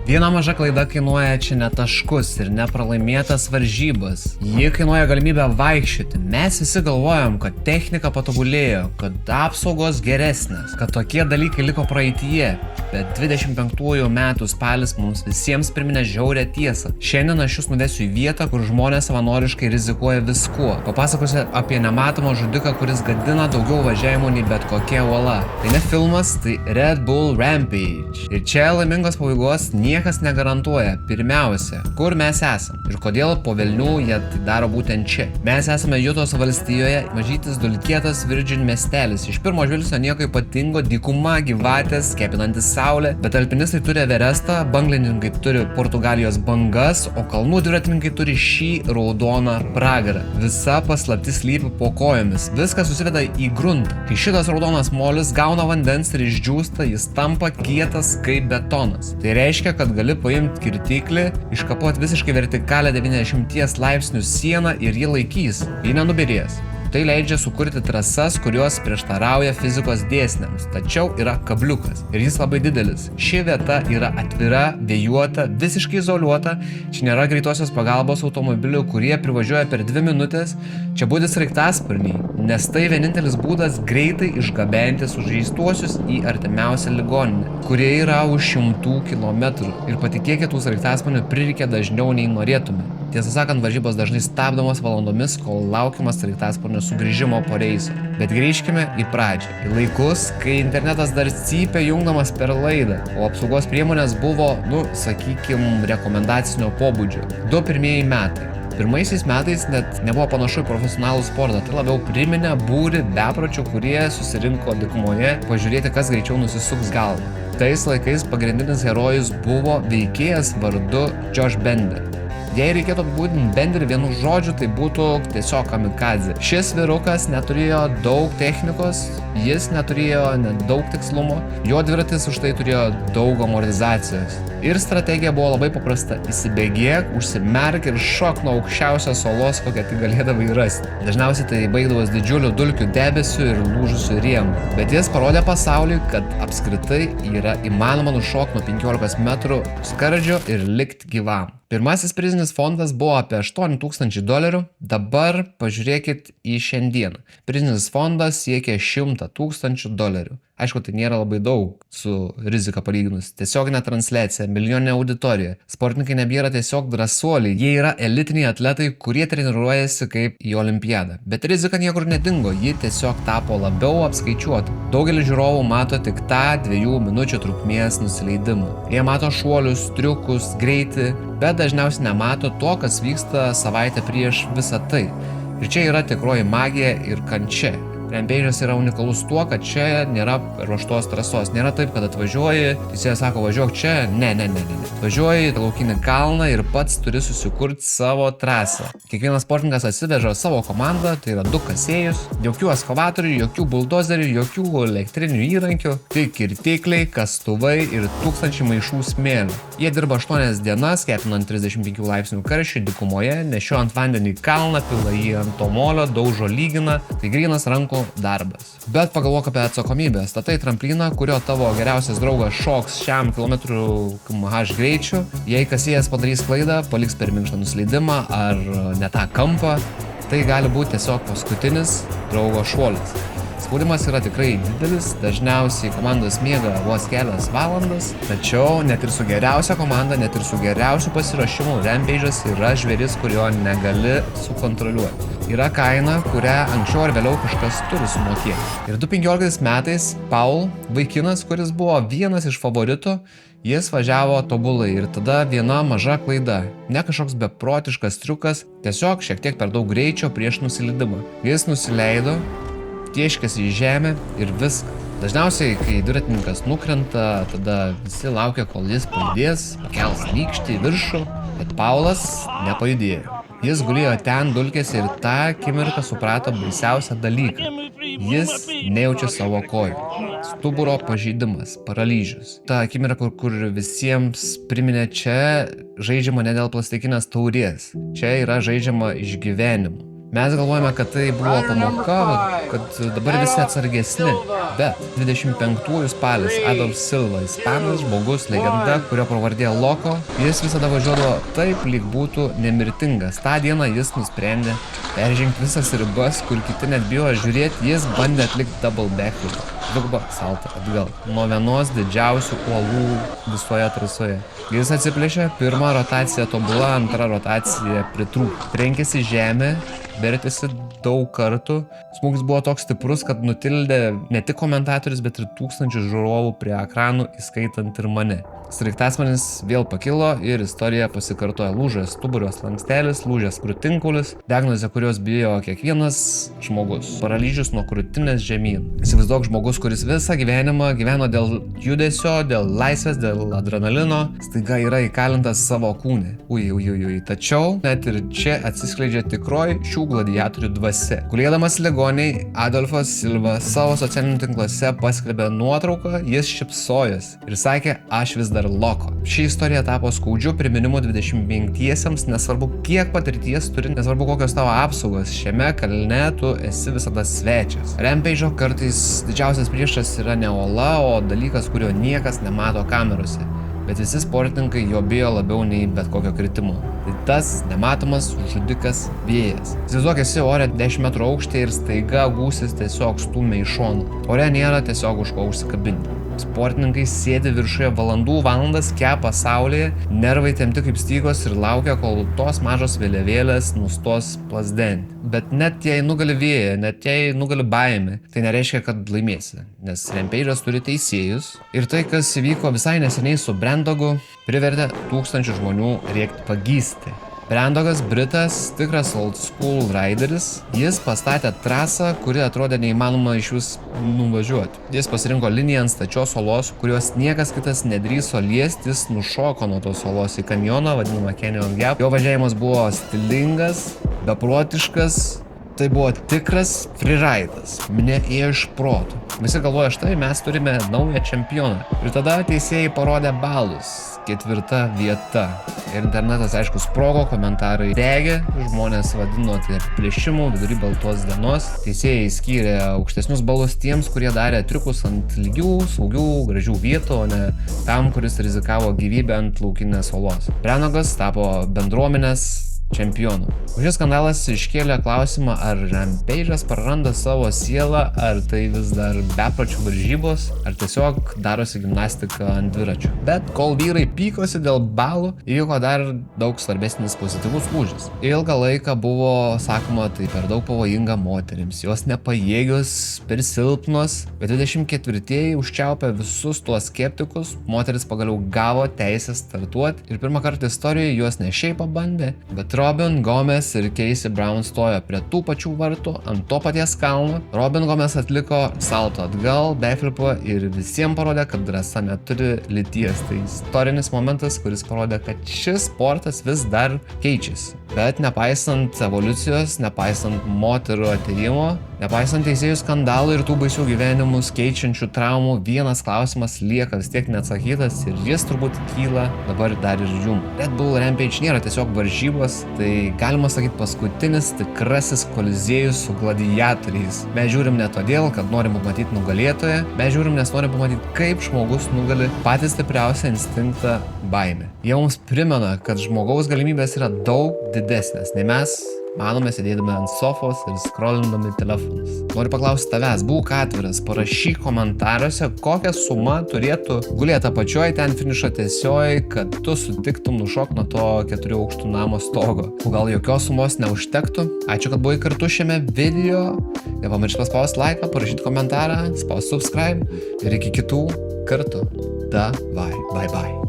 Viena maža klaida kainuoja čia ne taškus ir nepralaimėtas varžybas. Ji kainuoja galimybę vaikščioti. Mes visi galvojam, kad technika patobulėjo, kad apsaugos geresnės, kad tokie dalykai liko praeityje. Bet 25 metų spalis mums visiems priminė žiaurę tiesą. Šiandien aš jūs nuvesiu į vietą, kur žmonės savanoriškai rizikuoja viskuo. Papasakosiu apie nematomą žudiką, kuris gadina daugiau važiavimų nei bet kokia uola. Tai ne filmas, tai Red Bull Rampage. Ir čia laimingos pabaigos niekas negarantuoja. Pirmiausia, kur mes esam ir kodėl po velnių jie tai daro būtent čia. Mes esame Jutos valstijoje, mažytis dulkėtas Virgin miestelis. Iš pirmo žvilgsnio nieko ypatingo, dykuma, gyvatės, kepinantis saulė, bet alpinistai turi Everestą, banglininkai turi Portugalijos bangas, o kalnų dviratininkai turi šį raudoną pragarą. Visa paslaptis slypi po kojomis, viskas susiveda į gruntą. Kai šitas raudonas molis gauna vandens ir išdžiūsta, jis tampa kietas kaip betonas. Tai reiškia, kad gali paimti kirtiklį, iškapuoti visiškai vertikalią 90 laipsnių sieną ir ji laikys, ji nenubirės. Tai leidžia sukurti trasas, kurios prieštarauja fizikos dėsniams, tačiau yra kabliukas ir jis labai didelis. Ši vieta yra atvira, vėjuota, visiškai izoliuota, čia nėra greitosios pagalbos automobilių, kurie privažiuoja per 2 minutės, čia budi sraigtasparniai, nes tai vienintelis būdas greitai išgabenti sužeistuosius į artimiausią ligoninę, kurie yra už 100 kilometrų. Ir patikėkit, tų sraigtasparnių prireikia dažniau nei norėtume. Tiesą sakant, varžybos dažnai stabdomos valandomis, kol laukiamas sraigtasparnio sugrįžimo po reiso. Bet grįžkime į pradžią, į laikus, kai internetas dar cypė jungdamas per laidą, o apsaugos priemonės buvo, rekomendacinio pobūdžio. 2 pirmieji metai. Pirmaisiais metais net nebuvo panašu į profesionalų sportą, tai labiau priminė būrį bepročių, kurie susirinko dykumoje pažiūrėti, kas greičiau nusisuks galvą. Tais laikais pagrindinis herojus buvo veikėjas vardu Josh Bender. Jei reikėtų apibūdinti Benderį vienu žodžiu, tai būtų tiesiog kamikadzė. Šis vyrukas neturėjo daug technikos, jis neturėjo net daug tikslumo, jo dviratis už tai turėjo daug amortizacijos. Ir strategija buvo labai paprasta – įsibėgėk, užsimerk ir šok nuo aukščiausios olos, kokią tik galėdavai rasti. Dažniausiai tai baigdavos didžiulių dulkių debesių ir lūžusių rėmų. Bet jis parodė pasauliui, kad apskritai yra įmanoma nušokti nuo 15 metrų skardžio ir likti gyvam. Pirmasis prizinis fondas buvo apie $8,000, dabar pažiūrėkit į šiandieną. Prizinis fondas siekia $100,000. Aišku, tai nėra labai daug su rizika palyginus. Tiesioginė transliacija, milijoninė auditorija. Sportininkai nebėra tiesiog drąsuoliai, jie yra elitiniai atletai, kurie treniruojasi kaip į olimpiadą. Bet rizika niekur nedingo, ji tiesiog tapo labiau apskaičiuota. Daugelis žiūrovų mato tik tą 2 minučių trukmės nusileidimą. Jie mato šuolius, triukus, greitį, bet dažniausiai nemato to, kas vyksta savaitę prieš visą tai. Ir čia yra tikroji magija ir kančia. Rampage'as yra unikalus tuo, kad čia nėra ruoštos trasos. Nėra taip, kad atvažiuoji, teisėjas sako važiuok čia, ne. Atvažiuoji į laukinį kalną ir pats turi susikurti savo trasą. Kiekvienas sportininkas atsiveža savo komandą, tai yra 2 kasėjus, jokių ekskavatorių, jokių buldozerių, jokių elektrinių įrankių, tik kirtikliai, kastuvai ir 1000 maišų smėlio. Jie dirba 8 dienas, kepinant 35 laipsnių karščio dykumoje, nešiojant vandenį į kalną, pila jį ant to molio, daužo lygina, tai grynas rankų darbas. Bet pagalvok apie atsakomybę. Statai trampliną, kurio tavo geriausias draugas šoks šiam km/h greičiu. Jei kasėjas padarys klaidą, paliks per minkštą nusileidimą ar ne tą kampą, tai gali būti tiesiog paskutinis draugo šuolis. Spaudimas yra tikrai didelis, dažniausiai komandos miega vos kelias valandas, tačiau net ir su geriausia komanda, net ir su geriausiu pasiruošimu Rampage'as yra žvėris, kurio negali sukontroliuoti. Yra kaina, kurią anksčiau ar vėliau kažkas turi sumokėti. Ir 2015 metais Paul, vaikinas, kuris buvo vienas iš favoritų, jis važiavo tobulai ir tada viena maža klaida. Ne kažkoks beprotiškas triukas, tiesiog šiek tiek per daug greičio prieš nusileidimą. Jis nusileido, tieškėsi į žemę ir viskas. Dažniausiai, kai dviratininkas nukrenta, tada visi laukia, kol jis pajudės, pakels nykštį į viršų, bet Paulas nepajudėjo. Jis gulėjo ten dulkėse ir tą akimirką suprato baisiausią dalyką. Jis nejaučia savo kojų. Stuburo pažeidimas, paralyžius. Ta akimirka, kur visiems priminė, čia žaidžiama ne dėl plastikinės taurės. Čia yra žaidžiama išgyvenimu. Mes galvojame, kad tai buvo pamoka, kad dabar visi atsargesni. Bet 25 spalis Adolf Silva, ispanas, žmogus, legenda, kurio pravardė Loko, jis visada važiuodavo taip, lyg būtų nemirtingas. Ta diena jis nusprendė peržengti visas ribas, kur kiti net bijo žiūrėti, jis bandė atlikti double backflip. Dvigubą saltą atgal. Nuo vienos didžiausių uolų visoje trasoje. Jis atsiplėšė, pirma rotacija tobula, antra rotacija pritrūko. Trenkėsi žemę, vertėsi daug kartų. Smūgis buvo toks stiprus, kad nutildė ne tik komentatorius, bet ir tūkstančių žiūrovų prie ekranų, įskaitant ir mane. Sraigtasmanis vėl pakilo ir istorija pasikartoja. Lūžęs stuburio slankstelis, lūžęs krūtinkaulis, diagnozė, kurios bijo kiekvienas žmogus. Paralyžius nuo krūtinės žemyn. Įsivaizduok žmogus, kuris visą gyvenimą gyveno dėl judesio, dėl laisvės, dėl adrenalino, staiga yra įkalintas savo kūne. Ui. Tačiau net ir čia atsiskleidžia tikroji šių gladiatorių dvasia. Gulėdamas ligoniai, Adolfas Silva savo socialinių tinkluose paskelbė nuotrauką, jis šypsojosi ir sakė, aš vis dar Loko. Ši istorija tapo skaudžiu priminimu 25-iesiems, nesvarbu kiek patirties turi, nesvarbu kokios tavo apsaugos, šiame kalne tu esi visada svečias. Rampage'o kartais didžiausias priešas yra ne uola, o dalykas, kurio niekas nemato kamerose. Bet visi sportininkai jo bijo labiau nei bet kokio kritimo. Tai tas nematomas žudikas vėjas. Įsivaizduok, esi ore 10 metrų aukštyje ir staiga gūsis tiesiog stūmė į šoną. Ore nėra tiesiog už ko užsikabinti. Sportininkai sėdi viršuje valandas, kepa saulėje, nervai tempti kaip stygos ir laukia, kol tos mažos vėliavėlės nustos plazdenti. Bet net jei nugali vėją, net jei nugali baimė, tai nereiškia, kad laimėsi, nes Rampage'as turi teisėjus ir tai, kas įvyko visai neseniai su Brandogu, privertė tūkstančių žmonių rėkti pagysti. Brandogas Britas, tikras old school rideris, jis pastatė trasą, kuri atrodė neįmanoma iš vis nuvažiuoti. Jis pasirinko liniją ant stačios olos, kurios niekas kitas nedrįso liesti, jis nušoko nuo tos olos į kanjoną, vadinamą Canyon Gap. Jo važiavimas buvo stilingas, beprotiškas, tai buvo tikras freeridas. Minia ėjo iš protų. Visi galvoja, štai mes turime naują čempioną. Ir tada teisėjai parodė balus. 4 vieta. Ir internetas, aišku, sprogo, komentarai degė, žmonės vadino tai apiplėšimu vidury baltos dienos. Teisėjai skyrė aukštesnius balus tiems, kurie darė triukus ant lygių, saugių, gražių vietų, o ne tam, kuris rizikavo gyvybę ant laukinės olos. Brandogas tapo bendruomenės čempionu. Šis skandalas iškėlė klausimą, ar Rampage'as praranda savo sielą, ar tai vis dar bepročių varžybos, ar tiesiog darosi gimnastika ant dviračių. Bet kol vyrai pykosi dėl balų, įvyko dar daug svarbesnis pozityvus lūžis. Ilgą laiką buvo sakoma, tai per daug pavojinga moterims, jos nepajėgios, per silpnos, bet 24-ieji užčiaupė visus tuos skeptikus, moteris pagaliau gavo teisę startuoti ir pirmą kartą istorijoje juos ne šiaip pabandė, bet Robin Gomez ir Casey Brown stojo prie tų pačių vartų ant to paties kalno. Robin Gomez atliko salto atgal, backflipą ir visiems parodė, kad drąsa neturi lyties. Tai istorinis momentas, kuris parodė, kad šis sportas vis dar keičiasi. Bet nepaisant evoliucijos, nepaisant moterų atėjimo, nepaisant teisėjų skandalų ir tų baisių gyvenimus keičiančių traumų, vienas klausimas lieka vis tiek neatsakytas ir jis turbūt kyla dabar dar ir jum. Red Bull Rampage nėra tiesiog varžybos, tai galima sakyti paskutinis tikrasis koliziejus su gladiatoriais. Mes žiūrim ne todėl, kad norim pamatyti nugalėtoją, mes žiūrim, nes norim pamatyti, kaip žmogus nugali patį stipriausią instinktą - baimę. Jie mums primena, kad žmogaus galimybės yra daug didesnės, nei mes manome sėdėdami ant sofos ir scrollindami telefonus. Noriu paklausti tavęs, būk atviras, parašyk komentaruose, kokią sumą turėtų gulėti apačioj ten finišo tiesioj, kad tu sutiktum nušokti nuo to 4 aukštų namo stogo. O gal jokios sumos neužtektų? Ačiū, kad buvai kartu šiame video. Nepamiršk paspausti laiką, parašyti komentarą, spausti subscribe ir iki kitų kartų. Bye bye.